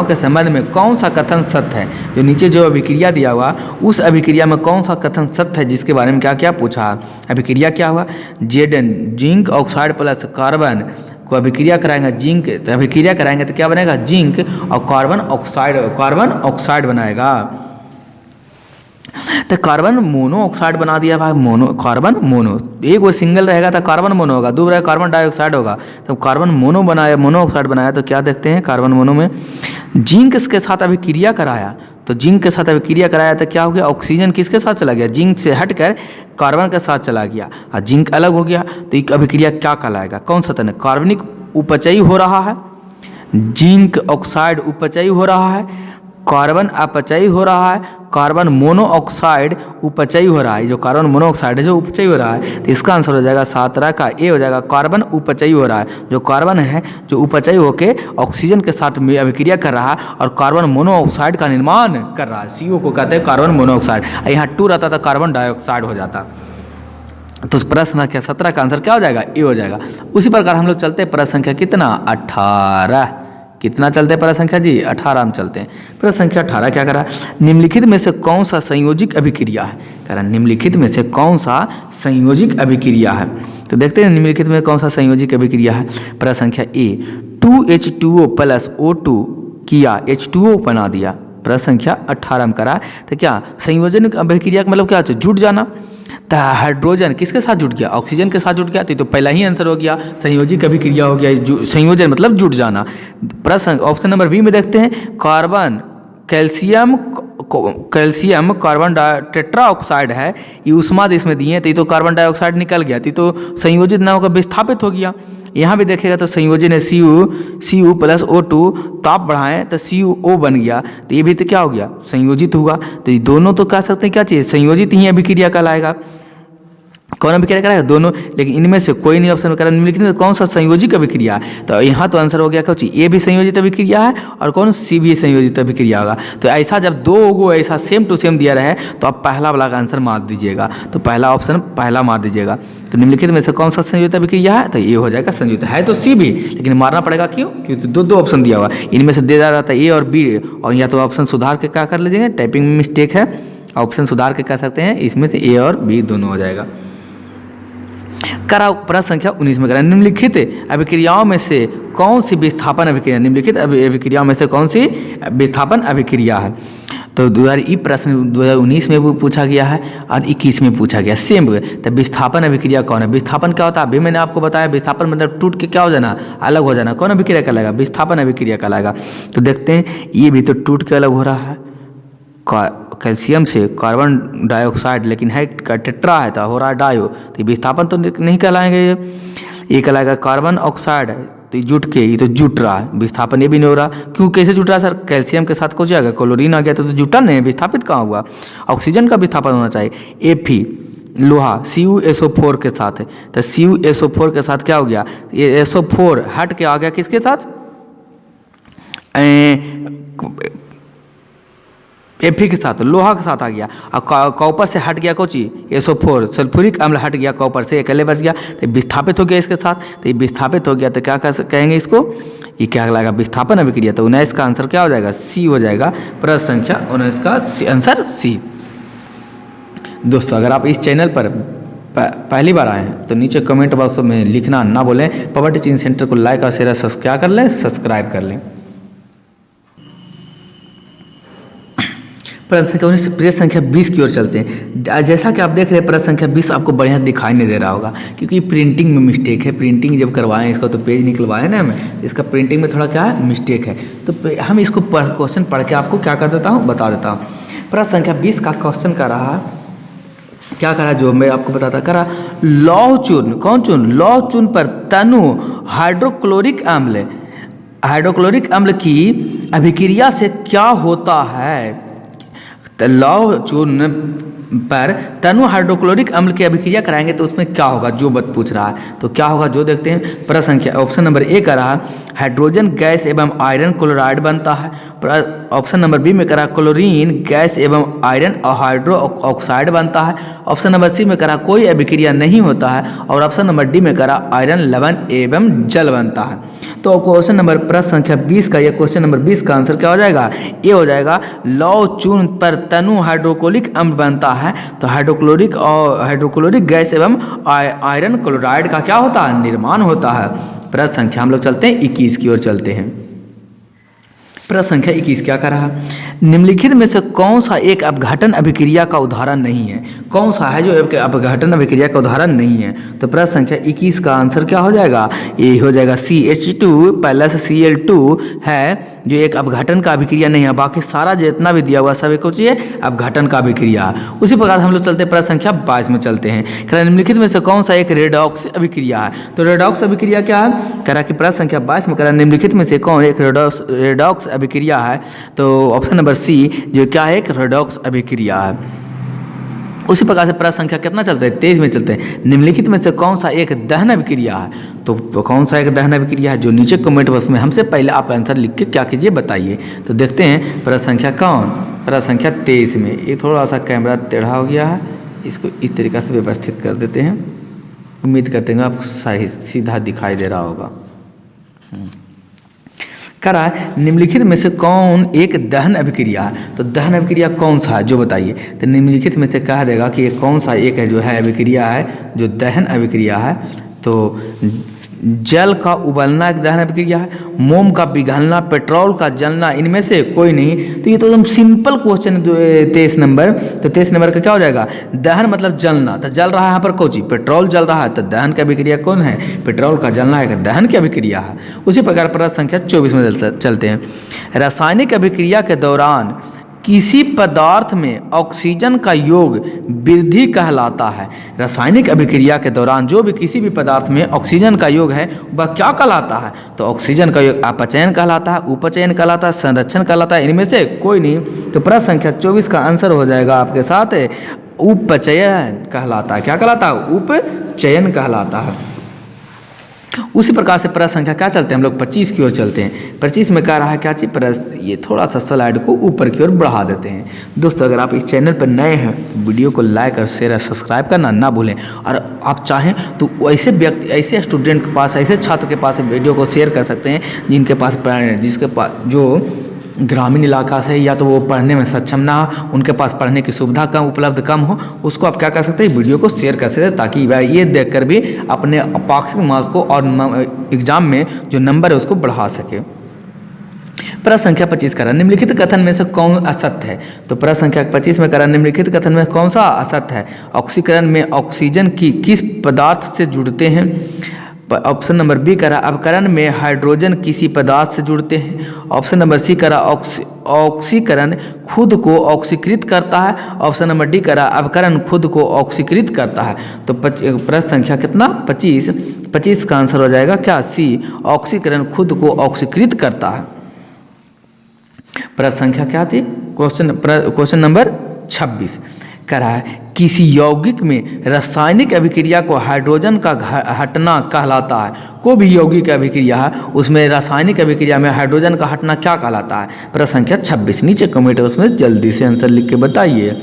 के संबंध में कौन सा कथन सत्य है? जो नीचे जो अभिक्रिया दिया हुआ उस अभिक्रिया में कौन सा कथन सत्य है, जिसके बारे में क्या क्या पूछा? अभिक्रिया क्या हुआ? Zn zinc oxide plus carbon को अभिक्रिया कराएंगे जिंक, तो अभिक्रिया कराएंगे तो क्या बनेगा? जिंक और कार्बन ऑक्साइड बनाएगा। तो कार्बन मोनोऑक्साइड बना दिया भाई। कार्बन मोनो, एक वो सिंगल रहेगा तो कार्बन मोनो होगा, दूसरा रहेगा कार्बन डाइऑक्साइड होगा। तो कार्बन मोनोऑक्साइड बनाया। तो क्या देखते हैं कार्बन मोनो में जिंक के साथ अभिक्रिया कराया। तो जिंक के साथ अभिक्रिया कराया तो क्या हो गया? ऑक्सीजन किसके साथ चला गया? जिंक से हटकर कार्बन के साथ चला गया और जिंक अलग हो गया। तो एक अभिक्रिया क्या कहलाएगा? कौन सा तन? कार्बनिक उपचयी हो रहा है, जिंक ऑक्साइड उपचयी हो रहा है, कार्बन अपचयी हो रहा है, कार्बन मोनोऑक्साइड उपचयी हो रहा है। जो कार्बन मोनोऑक्साइड है जो उपचयी हो रहा है, तो इसका आंसर हो जाएगा 17 का ए हो जाएगा। कार्बन उपचयी हो रहा है, जो कार्बन है जो उपचयी होकर ऑक्सीजन के साथ अभिक्रिया कर रहा है और कार्बन मोनोऑक्साइड का निर्माण कर रहा है। CO को कहते हैं कार्बन मोनोऑक्साइड। यहाँ 2 रहता था कार्बन डाइऑक्साइड हो जाता। तो प्रश्न संख्या 17 का आंसर क्या हो जाएगा? ए हो जाएगा। उसी प्रकार हम लोग चलते हैं प्रश्न संख्या कितना? 18 कितना चलते हैं प्रश्न संख्या जी 18 में चलते हैं। प्रश्न संख्या 18 क्या करा, निम्नलिखित में से कौन सा संयोजिक अभिक्रिया है। कह रहा निम्नलिखित में से कौन सा संयोजिक अभिक्रिया है। तो देखते हैं निम्नलिखित में कौन सा संयोजिक अभिक्रिया है। प्रश्न संख्या ए 2H2O + O2 किया H2O बना दिया। प्रश्न संख्या 18 में करा तो क्या संयोजन अभिक्रिया का मतलब क्या होता है, जुट जाना। तो हाइड्रोजन किसके साथ जुट गया, ऑक्सीजन के साथ जुट गया, तो पहला ही आंसर हो गया, संयोजिक अभिक्रिया हो गया, संयोजन मतलब जुट जाना। प्रश्न ऑप्शन नंबर बी में देखते हैं, carbon calcium carbon tetra oxide है, ये उष्माद इसमें दिए हैं, तो ये तो कार्बन डाइऑक्साइड निकल गया, तो ये तो संयोजित ना होकर विस्थापित हो गया। यहाँ भी देखेगा तो संयोजन है Cu + O2, ताप बढ़ाएं तो CuO बन गया, तो ये भी तो क्या हो गया, संयोजित हुआ। तो ये दोनों तो कह सकते हैं क्या चीज़, संयोजित ही अभिक्रिया कहलाएगा। कौन अभिक्रिया कराएगा, दोनों, लेकिन इनमें से कोई नहीं ऑप्शन में करा। निम्नलिखित में कौन सा संयोजिक अभिक्रिया है। तो यहाँ तो आंसर हो गया कौन, ए भी संयोजित अभिक्रिया है और कौन सी भी संयोजित अभिक्रिया होगा। तो ऐसा जब दो गो ऐसा सेम टू सेम दिया रहे तो आप पहला वाला का आंसर मार दीजिएगा, तो पहला ऑप्शन पहला मार दीजिएगा। तो निम्नलिखित में से कौन सा संयोजित अभिक्रिया है, तो ये हो जाएगा संयोजित है, तो सी भी, लेकिन मारना पड़ेगा क्यों, क्योंकि दो ऑप्शन दिया हुआ, इनमें से दे रहा था ए और बी, और या तो ऑप्शन सुधार के क्या कर लीजिएगा, टाइपिंग में मिस्टेक है, ऑप्शन सुधार के कह सकते हैं, इसमें से ए और बी दोनों हो जाएगा। करा प्रश्न संख्या 19 में करा, निम्नलिखित अभिक्रियाओं में से कौन सी विस्थापन अभिक्रिया, निम्नलिखित अभिक्रियाओं में से कौन सी विस्थापन अभिक्रिया है। तो प्रश्न 2019 में भी पूछा गया है और 21 में पूछा गया सेम। तो विस्थापन अभिक्रिया कौन है, विस्थापन क्या होता है, अभी मैंने आपको बताया, विस्थापन मतलब टूट के क्या हो जाना, अलग हो जाना, कौन अभिक्रिया कहलाएगा, विस्थापन अभिक्रिया कहलाएगा। तो देखते हैं ये भी तो टूट के अलग हो रहा है, कैल्शियम से कार्बन डाइऑक्साइड, लेकिन है टेट्रा है तो हो रहा है डायो, तो विस्थापन तो नहीं कहलाएंगे, ये कहलाएगा कार्बन ऑक्साइड, तो ये जुट के, ये तो जुट रहा है, विस्थापन ये भी नहीं हो रहा। क्यों, कैसे जुट रहा है सर, कैल्शियम के साथ कुछ जाएगा, क्लोरीन आ गया तो जुटा नहीं, विस्थापित कहाँ हुआ, ऑक्सीजन का विस्थापन होना चाहिए। Fe लोहा CuSO4 के साथ है, तो CuSO4 के साथ क्या हो गया, ये SO4 हट के आ गया किसके साथ, Fe के साथ, लोहा के साथ आ गया, और कॉपर से हट गया कोची SO4, सल्फ्यूरिक अम्ल हट गया कॉपर से, अकेले बच गया, तो विस्थापित हो गया इसके साथ, तो ये विस्थापित हो गया, तो क्या कहेंगे इसको, ये क्या लगेगा, विस्थापन अभिक्रिया। तो 19 का आंसर क्या हो जाएगा, सी हो जाएगा, प्रश्न संख्या 19 का आंसर सी। दोस्तों अगर आप इस चैनल पर पहली बार आए हैं तो नीचे कमेंट बॉक्स में लिखना ना भूलें, पावर टीचिंग सेंटर को लाइक और शेयर सब्सक्राइब कर लें, सब्सक्राइब कर लें। प्रश्न संख्या 19 प्रश्न संख्या 20 की ओर चलते हैं। जैसा कि आप देख रहे हैं प्रश्न संख्या 20 आपको बढ़िया दिखाई नहीं दे रहा होगा, क्योंकि प्रिंटिंग में मिस्टेक है। प्रिंटिंग जब करवाएं इसका तो पेज निकलवाएं ना हमें, इसका प्रिंटिंग में थोड़ा क्या है मिस्टेक है, तो हम इसको क्वेश्चन पढ़ के आपको क्या कर देता हूँ, बता देता हूँ। प्रश्न संख्या 20 का क्वेश्चन कर रहा क्या करा, जो मैं आपको बताता करा, लौह चूर्ण, कौन चूर्ण, लौह चूर्ण पर तनु हाइड्रोक्लोरिक अम्ल की अभिक्रिया से क्या होता है। लौह चूर्ण पर तनु हाइड्रोक्लोरिक अम्ल की अभिक्रिया कराएंगे तो उसमें क्या होगा, जो बत पूछ रहा है, तो क्या होगा जो देखते हैं। प्रश्न संख्या ऑप्शन नंबर ए का रहा हाइड्रोजन गैस एवं आयरन क्लोराइड बनता है। ऑप्शन नंबर बी में करा क्लोरीन गैस एवं आयरन हाइड्रो ऑक्साइड बनता है। ऑप्शन नंबर सी में करा कोई अभिक्रिया नहीं होता है, और ऑप्शन नंबर डी में करा आयरन लवण एवं जल बनता है। तो क्वेश्चन नंबर प्रश्न संख्या 20 का, ये क्वेश्चन नंबर 20 का आंसर क्या हो जाएगा, ये हो जाएगा लौह चूर्ण पर तनु हाइड्रोक्लोरिक अम्ल बनता है, तो हाइड्रोक्लोरिक गैस एवं आयरन क्लोराइड का क्या होता है, निर्माण होता है। प्रश्न संख्या हम लोग चलते हैं 21 की ओर चलते हैं। प्रश्न संख्या 21 क्या कर रहा, निम्नलिखित में से कौन सा एक अपघटन अभिक्रिया का उदाहरण नहीं है, कौन सा है जो अपघटन अभिक्रिया का उदाहरण नहीं है। तो प्रश्न संख्या 21 का आंसर क्या हो जाएगा, ये हो जाएगा CH2 + Cl2 है, जो एक अपघटन का अभिक्रिया नहीं है, बाकी सारा जितना भी दिया हुआ सब एक चाहिए अपघटन का अभिक्रिया। उसी प्रकार हम लोग चलते हैं प्रश्न संख्या 22 में चलते हैं। निम्नलिखित में से कौन सा एक रेडॉक्स अभिक्रिया है, तो रेडॉक्स अभिक्रिया क्या है, करा कि प्रश्न संख्या 22 में करा निम्नलिखित में से कौन एक रेडॉक्स अभिक्रिया है, तो ऑप्शन नंबर सी जो क्या है एक रेडॉक्स अभिक्रिया है। उसी प्रकार से प्रश्न संख्या कितना चलता है 23 में चलते हैं। निम्नलिखित में से कौन सा एक दहन अभिक्रिया है, तो कौन सा एक दहन अभिक्रिया है, जो नीचे कमेंट बॉक्स में हमसे पहले आप आंसर लिख के क्या कीजिए बताइए। तो देखते हैं प्रश्न संख्या कौन, प्रश्न संख्या 23 में। ये थोड़ा सा कैमरा टेढ़ा हो गया है, इसको इस तरीक़ा से व्यवस्थित कर देते हैं, उम्मीद करते हैं आपको सही सीधा दिखाई दे रहा होगा। कह रहा है निम्नलिखित में से कौन एक दहन अभिक्रिया है। तो दहन अभिक्रिया कौन सा है जो बताइए। तो निम्नलिखित में से कहा देगा कि ये कौन सा एक है जो है अभिक्रिया है जो दहन अभिक्रिया है। तो जल का उबलना एक दहन अभिक्रिया है, मोम का पिघलना, पेट्रोल का जलना, इनमें से कोई नहीं। तो ये तो एकदम सिंपल क्वेश्चन है 23 नंबर। तो 23 नंबर का क्या हो जाएगा, दहन मतलब जलना। तो जल रहा है यहाँ पर कोची, पेट्रोल जल रहा है, तो दहन की अभिक्रिया कौन है, पेट्रोल का जलना एक दहन की अभिक्रिया है। उसी प्रकार प्रश्न संख्या 24 में चलते हैं। रासायनिक अभिक्रिया के दौरान किसी पदार्थ में ऑक्सीजन का योग वृद्धि कहलाता है। रासायनिक अभिक्रिया के दौरान जो भी किसी भी पदार्थ में ऑक्सीजन का योग है वह क्या कहलाता है। तो ऑक्सीजन का योग अपचयन कहलाता है, उपचयन कहलाता है, संरक्षण कहलाता है, इनमें से कोई नहीं। तो प्रश्न संख्या 24 का आंसर हो जाएगा आपके साथ उपचयन कहलाता है। क्या कहलाता है, उपचयन कहलाता है। उसी प्रकार से प्रश्न संख्या क्या चलते हैं हम लोग 25 की ओर चलते हैं। 25 में कह रहा है क्या चीज़ प्रश्न, ये थोड़ा सा स्लाइड को ऊपर की ओर बढ़ा देते हैं। दोस्तों अगर आप इस चैनल पर नए हैं तो वीडियो को लाइक और शेयर और सब्सक्राइब करना ना भूलें। और आप चाहें तो ऐसे व्यक्ति, ऐसे स्टूडेंट के पास, ऐसे छात्र के पास वीडियो को शेयर कर सकते हैं जिनके पास जो ग्रामीण इलाका से या तो वो पढ़ने में सक्षम ना हो, उनके पास पढ़ने की सुविधा कम उपलब्ध कम हो, उसको आप क्या कर सकते हैं, वीडियो को शेयर कर सकते हैं ताकि वह ये देखकर भी अपने पाक्षिक मार्क्स को और एग्जाम में जो नंबर है उसको बढ़ा सके। प्रश्न संख्या 25 करा निम्नलिखित कथन में से कौन असत्य है। तो प्रश्न संख्या 25 में करा निम्नलिखित कथन में कौन सा असत्य है। ऑक्सीकरण में ऑक्सीजन की किस पदार्थ से जुड़ते हैं। ऑप्शन नंबर बी करा अवकरण में हाइड्रोजन किसी पदार्थ से जुड़ते हैं। ऑप्शन नंबर सी करा ऑक्सीकरण खुद को ऑक्सीकृत करता है। ऑप्शन नंबर डी करा अवकरण खुद को ऑक्सीकृत करता है। तो प्रश्न संख्या कितना 25 का आंसर हो जाएगा क्या, सी, ऑक्सीकरण खुद को ऑक्सीकृत करता है। प्रश्न संख्या क्या थी, क्वेश्चन नंबर 26 कह रहा है किसी यौगिक में रासायनिक अभिक्रिया को हाइड्रोजन का हटना कहलाता है। कोई भी यौगिक अभिक्रिया है उसमें रासायनिक अभिक्रिया में हाइड्रोजन का हटना क्या कहलाता है। प्रश्न संख्या 26 नीचे कमेंट उसमें जल्दी से आंसर लिख के बताइए।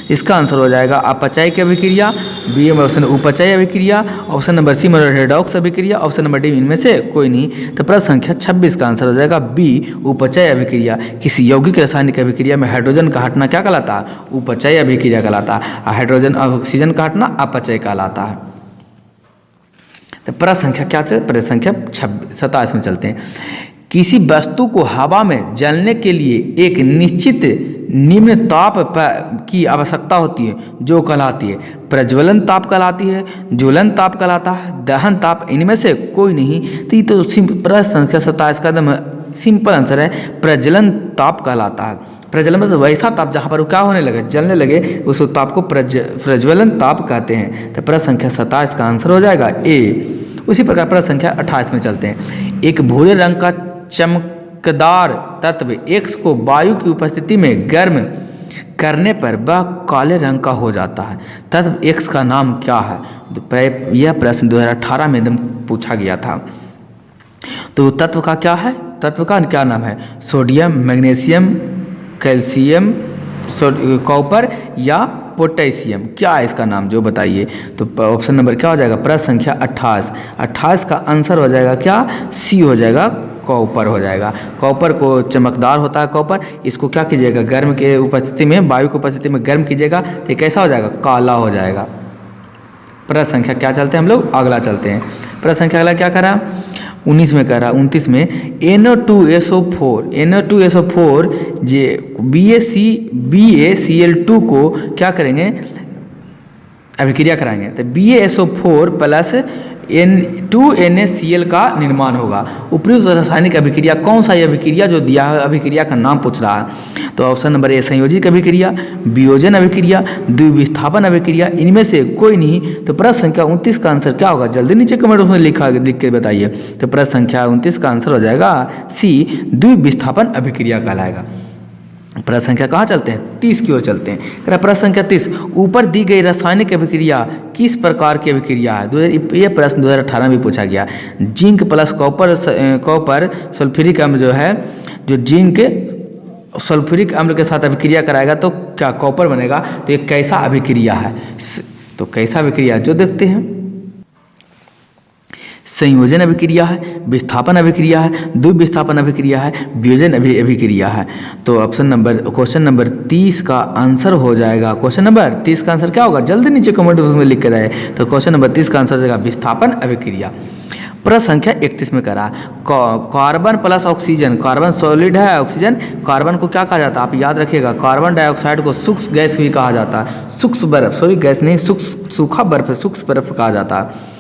इसका आंसर हो जाएगा अपचय की अभिक्रिया, बी में ऑप्शन उपचय अभिक्रिया, ऑप्शन नंबर सी में रेडॉक्स अभिक्रिया, ऑप्शन नंबर डी इनमें से कोई नहीं। तो प्रश्न संख्या 26 का आंसर हो जाएगा बी, उपचय अभिक्रिया। किसी यौगिक रासायनिक अभिक्रिया में हाइड्रोजन का हटना क्या कहलाता है, उपचय अभिक्रिया कहलाता है। हाइड्रोजन ऑक्सीजन का हटना अपचय कहलाता है। तो प्रश्न संख्या क्या है, प्रश्न संख्या 27 में चलते हैं। किसी वस्तु को हवा में जलने के लिए एक निश्चित निम्न ताप की आवश्यकता होती है जो कहलाती है प्रज्वलन ताप कहलाती है, ज्वलन ताप कहलाता है, दहन ताप, इनमें से कोई नहीं। तो ये तो प्रश्न संख्या 27 का एकदम सिंपल आंसर है, प्रज्वलन ताप कहलाता है। प्रज्वलन मतलब वैसा ताप जहाँ पर वो क्या होने लगे, जलने लगे, उस ताप को प्रज्वलन ताप कहते हैं। तो प्रश्न संख्या 27 का आंसर हो जाएगा ए। उसी प्रकार प्रश्न संख्या 28 में चलते हैं। एक भूरे रंग का चमकदार तत्व X को वायु की उपस्थिति में गर्म करने पर वह काले रंग का हो जाता है। तत्व X का नाम क्या है। तो यह प्रश्न 2018 में एकदम पूछा गया था। तो तत्व का क्या है, तत्व का क्या नाम है, सोडियम, मैग्नीशियम, कैल्शियम, कॉपर या पोटेशियम, क्या है इसका नाम जो बताइए। तो ऑप्शन नंबर क्या हो जाएगा, प्रश्न संख्या 28 का आंसर हो जाएगा क्या, सी हो जाएगा, कॉपर हो जाएगा। कॉपर को चमकदार होता है कॉपर, इसको क्या कीजिएगा, गर्म के उपस्थिति में, वायु की उपस्थिति में गर्म कीजिएगा तो ये कैसा हो जाएगा, काला हो जाएगा। प्रश्न संख्या क्या चलते हैं हम लोग, अगला चलते हैं। प्रश्न संख्या अगला क्या करा, 19 में करा, 29 में NO2SO4 जे BaCl2 को क्या करेंगे, अभिक्रिया कराएंगे। तो BaSO4 प्लस N2NaCl का निर्माण होगा। उपयुक्त रासायनिक अभिक्रिया कौन सा, यह अभिक्रिया जो दिया है अभिक्रिया का नाम पूछ रहा है। तो ऑप्शन नंबर ए संयोजित अभिक्रिया, वियोजन अभिक्रिया, द्विविस्थापन अभिक्रिया, इनमें से कोई नहीं। तो प्रश्न संख्या 29 का आंसर क्या होगा, जल्दी नीचे कमेंट में लिख के बताइए। तो प्रश्न संख्या 29 का आंसर हो जाएगा सी, द्विविस्थापन अभिक्रिया कहलाएगा। प्रश्न संख्या कहाँ चलते हैं, 30 की ओर चलते हैं। प्रश्न संख्या 30, ऊपर दी गई रासायनिक अभिक्रिया किस प्रकार की अभिक्रिया है। ये प्रश्न 2018 में पूछा गया। जिंक प्लस कॉपर सल्फ्यूरिक अम्ल जो है, जो जिंक सल्फ्यूरिक अम्ल के साथ अभिक्रिया कराएगा तो क्या कॉपर बनेगा। तो ये कैसा अभिक्रिया है, तो कैसा अभिक्रिया जो देखते हैं। संयोजन अभिक्रिया है, विस्थापन अभिक्रिया है, द्विविस्थापन अभिक्रिया है, वियोजन अभिक्रिया है। तो क्वेश्चन नंबर 30 का आंसर हो जाएगा, क्वेश्चन नंबर 30 का आंसर क्या होगा, जल्दी नीचे कमेंट बॉक्स में लिख के रहे। तो क्वेश्चन नंबर 30 का आंसर हो जाएगा विस्थापन अभिक्रिया। प्रश्न संख्या 31 में करा, carbon plus oxygen, carbon solid है, ऑक्सीजन, कार्बन को क्या कहा जाता है, आप याद रखिएगा, कार्बन डाइऑक्साइड को सूक्ष्म गैस भी कहा जाता है, सूक्ष्म बर्फ, सॉरी गैस नहीं, सूखा बर्फ, सूक्ष्म बर्फ कहा जाता है।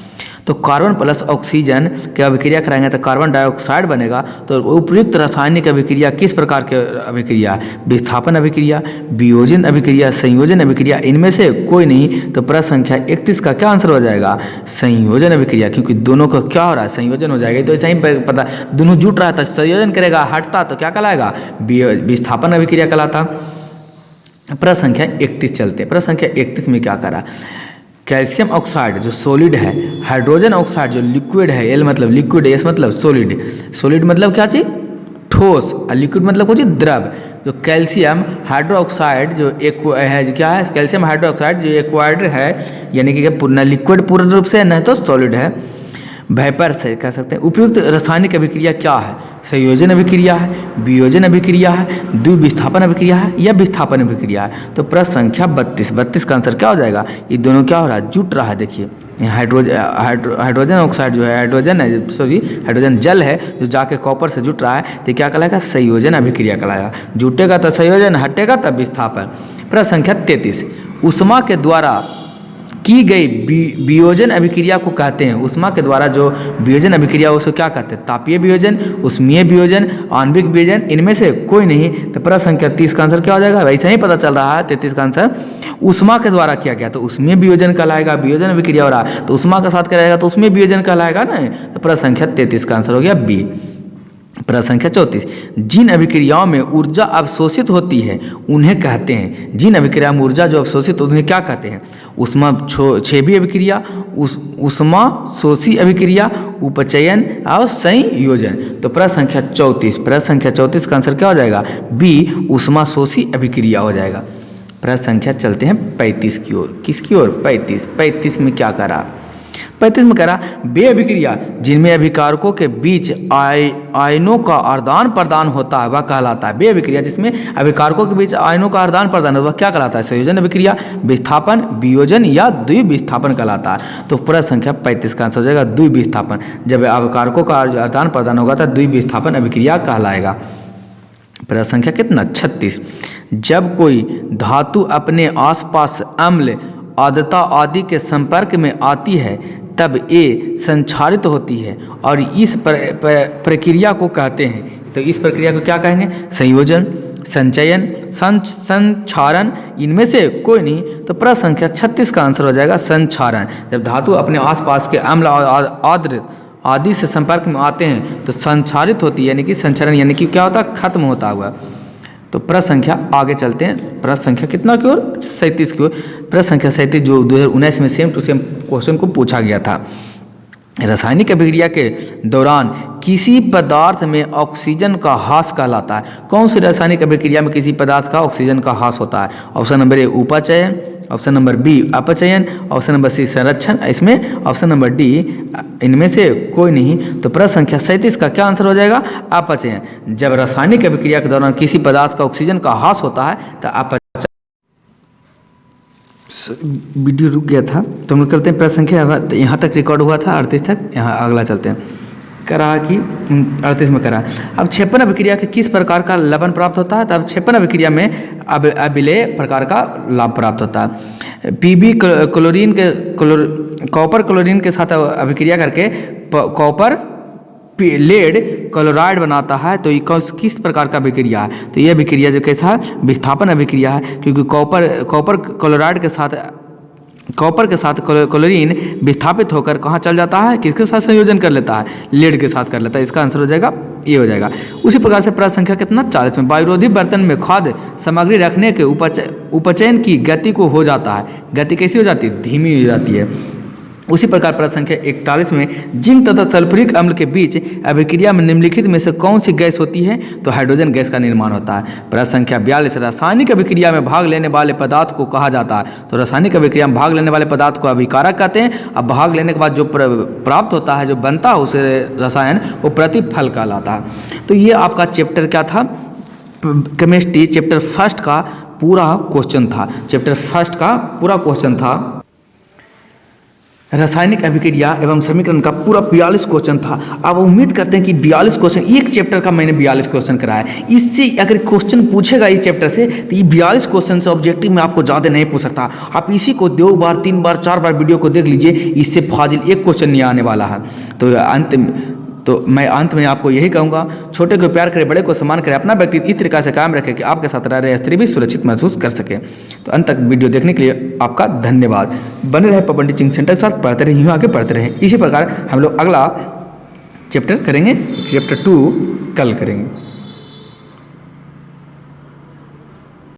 तो कार्बन प्लस ऑक्सीजन की अभिक्रिया कराएंगे तो कार्बन डाइऑक्साइड बनेगा। तो उपयुक्त रासायनिक अभिक्रिया किस प्रकार की अभिक्रिया, विस्थापन अभिक्रिया, वियोजन अभिक्रिया, संयोजन अभिक्रिया, इनमें से कोई नहीं। तो प्रश्न संख्या 31 का क्या आंसर हो जाएगा, संयोजन अभिक्रिया, क्योंकि दोनों का क्या हो रहा है, संयोजन हो जाएगा। तो ऐसा ही पता, दोनों जुट रहा था, संयोजन करेगा, हटता तो क्या कहलाएगा, विस्थापन अभिक्रिया कहलाता। प्रश्न संख्या 31 चलते, प्रश्न संख्या 31 में क्या करा, कैल्शियम ऑक्साइड जो सॉलिड है, हाइड्रोजन ऑक्साइड जो लिक्विड है, एल मतलब लिक्विड, एस मतलब सॉलिड, सॉलिड मतलब क्या चीज, ठोस, और लिक्विड मतलब कुछ द्रव। जो कैल्शियम हाइड्रोक्साइड जो एक है, जो क्या है, कैल्शियम हाइड्रोक्साइड जो एक्वायर्ड है, यानी कि पूर्ण लिक्विड पूर्ण रूप से, न तो सॉलिड है, वेपर से कह सकते हैं। उपयुक्त रासायनिक अभिक्रिया क्या है, संयोजन अभिक्रिया है, वियोजन अभिक्रिया है, द्विविस्थापन अभिक्रिया है, या विस्थापन अभिक्रिया है। तो प्रश्न संख्या 32 का आंसर क्या हो जाएगा, ये दोनों क्या हो रहा है, जुट रहा है। देखिए हाइड्रोजन ऑक्साइड जो है, हाइड्रोजन जल है जो जाके कॉपर से जुट रहा है, तो क्या कहलाएगा, संयोजन अभिक्रिया कहलाएगा। जुटेगा तो संयोजन, हटेगा तब विस्थापन। प्रश्न संख्या 33, ऊष्मा के द्वारा की गई वियोजन अभिक्रिया को कहते हैं, ऊष्मा के द्वारा जो वियोजन अभिक्रिया उसको क्या कहते हैं, तापीय वियोजन, ऊष्मीय वियोजन, आणविक वियोजन, इनमें से कोई नहीं। तो प्रश्न संख्या 30 का आंसर क्या हो जाएगा, वैसे ही पता चल रहा है। 33 का आंसर ऊष्मा के द्वारा किया गया तो ऊष्मीय वियोजन कहलाएगा, वियोजन अभिक्रिया हो रहा है तो ऊष्मा के साथ कराएगा तो ऊष्मीय वियोजन कहलाएगा ना। तो प्रश्न संख्या 33 का आंसर हो गया बी। प्रश्न संख्या 34, जिन अभिक्रियाओं में ऊर्जा अवशोषित होती है उन्हें कहते हैं, जिन अभिक्रिया में ऊर्जा जो अवशोषित होती है उन्हें क्या कहते हैं, ऊष्मा क्षेपी अभिक्रिया, ऊष्मा शोषी अभिक्रिया, उपचयन और संयोजन। तो प्रश्न संख्या 34 का आंसर क्या हो जाएगा, बी, ऊष्मा शोषी अभिक्रिया हो जाएगा। प्रश्न संख्या चलते हैं 35 की ओर, किसकी ओर, 35 में क्या करा, 35 में करा, वे अभिक्रिया जिनमें अभिकारकों के बीच आयनों का आदान प्रदान होता है वह कहलाता है, वे अभिक्रिया जिसमें अभिकारकों के बीच आयनों का आदान प्रदान होता है वह क्या कहलाता है, संयोजन अभिक्रिया, विस्थापन, वियोजन या द्विविस्थापन कहलाता है। तो प्रश्न संख्या 35 का आंसर हो जाएगा द्विविस्थापन। जब अभिकारकों का आदान प्रदान होगा तो द्विविस्थापन अभिक्रिया कहलाएगा। प्रश्न संख्या कितना, 36, जब कोई धातु अपने आसपास अम्ल, आर्द्रता आदि के संपर्क में आती है तब ये संक्षारित होती है और इस प्रक्रिया को कहते हैं। तो इस प्रक्रिया को क्या कहेंगे, संयोजन, संचयन, संक्षारण, इनमें से कोई नहीं। तो प्रश्न संख्या 36 का आंसर हो जाएगा संक्षारण। जब धातु अपने आसपास के अम्ल और आर्द्र आदि से संपर्क में आते हैं तो संक्षारित होती है, यानी कि संचरण, यानी कि क्या होता है, खत्म होता हुआ। तो प्रश्न संख्या आगे चलते हैं, प्रश्न संख्या कितना की ओर, 37 की ओर। प्रश्न संख्या 37 जो 2019 में सेम टू सेम क्वेश्चन को पूछा गया था। रासायनिक अभिक्रिया के दौरान किसी पदार्थ में ऑक्सीजन का ह्रास कहलाता है। कौन सी रासायनिक अभिक्रिया में किसी पदार्थ का ऑक्सीजन का ह्रास होता है? ऑप्शन नंबर ए उपचयन, ऑप्शन नंबर बी अपचयन, ऑप्शन नंबर सी संरक्षण, इसमें ऑप्शन नंबर डी इनमें से कोई नहीं। तो प्रश्न संख्या 37 का क्या आंसर हो जाएगा? अपचयन। जब रासायनिक अभिक्रिया के दौरान किसी पदार्थ का ऑक्सीजन का ह्रास होता है तो अपचयन। वीडियो रुक गया था तो हम लोग चलते हैं प्रश्न संख्या यहाँ तक रिकॉर्ड हुआ था 38 तक, यहाँ अगला चलते हैं। करा कि 38 में करा, अब क्षेपण अभिक्रिया के किस प्रकार का लवण प्राप्त होता है? तब क्षेपण अभिक्रिया में अभिलेय प्रकार का लाभ प्राप्त होता है। पीबी क्लोरीन के कॉपर क्लोरीन के साथ अभिक्रिया करके कॉपर लेड क्लोराइड बनाता है। तो ये किस प्रकार का अभिक्रिया है? तो ये अभिक्रिया जो कैसा है? विस्थापन अभिक्रिया है, क्योंकि कॉपर क्लोराइड के साथ कॉपर के साथ क्लोरीन विस्थापित होकर कहाँ चल जाता है? किसके साथ संयोजन कर लेता है? लेड के साथ कर लेता है। इसका आंसर हो जाएगा ये हो जाएगा। उसी प्रकार से प्रश्न संख्या कितना 40 में, वायुरोधी बर्तन में खाद्य सामग्री रखने के उपचयन की गति को हो जाता है। गति कैसी हो जाती है? धीमी हो जाती है। उसी प्रकार प्रश्न संख्या 41 में जिंक तथा सल्फ्यूरिक अम्ल के बीच अभिक्रिया में निम्नलिखित में से कौन सी गैस होती है? तो हाइड्रोजन गैस का निर्माण होता है। प्रश्न संख्या 42 रासायनिक अभिक्रिया में भाग लेने वाले पदार्थ को कहा जाता है? तो रासायनिक अभिक्रिया में भाग लेने वाले पदार्थ को अभिकारक कहते हैं। अब भाग लेने के बाद जो प्राप्त होता है, जो बनता है उसे रसायन, वो प्रतिफल कहलाता है। तो ये आपका चैप्टर क्या था? केमिस्ट्री चैप्टर फर्स्ट का पूरा क्वेश्चन था। चैप्टर फर्स्ट का पूरा क्वेश्चन था, रासायनिक अभिक्रिया एवं समीकरण का पूरा 42 क्वेश्चन था। अब उम्मीद करते हैं कि 42 क्वेश्चन, एक चैप्टर का मैंने 42 क्वेश्चन कराया है। इससे अगर क्वेश्चन पूछेगा इस चैप्टर से तो ये 42 क्वेश्चन से ऑब्जेक्टिव में आपको ज़्यादा नहीं पूछ सकता। आप इसी को 2 बार 3 बार 4 बार वीडियो को देख लीजिए, इससे फाजिल एक क्वेश्चन नहीं आने वाला है। तो मैं अंत में आपको यही कहूँगा, छोटे को प्यार करें, बड़े को सम्मान करें, अपना व्यक्तित्व इस तरीके से कायम रखें कि आपके साथ रह रहे स्त्री भी सुरक्षित महसूस कर सके। तो अंत तक वीडियो देखने के लिए आपका धन्यवाद। बने रहे पवन टीचिंग सेंटर के साथ, पढ़ते रहें, आगे पढ़ते रहें। इसी प्रकार हम लोग अगला चैप्टर करेंगे, चैप्टर 2 कल करेंगे।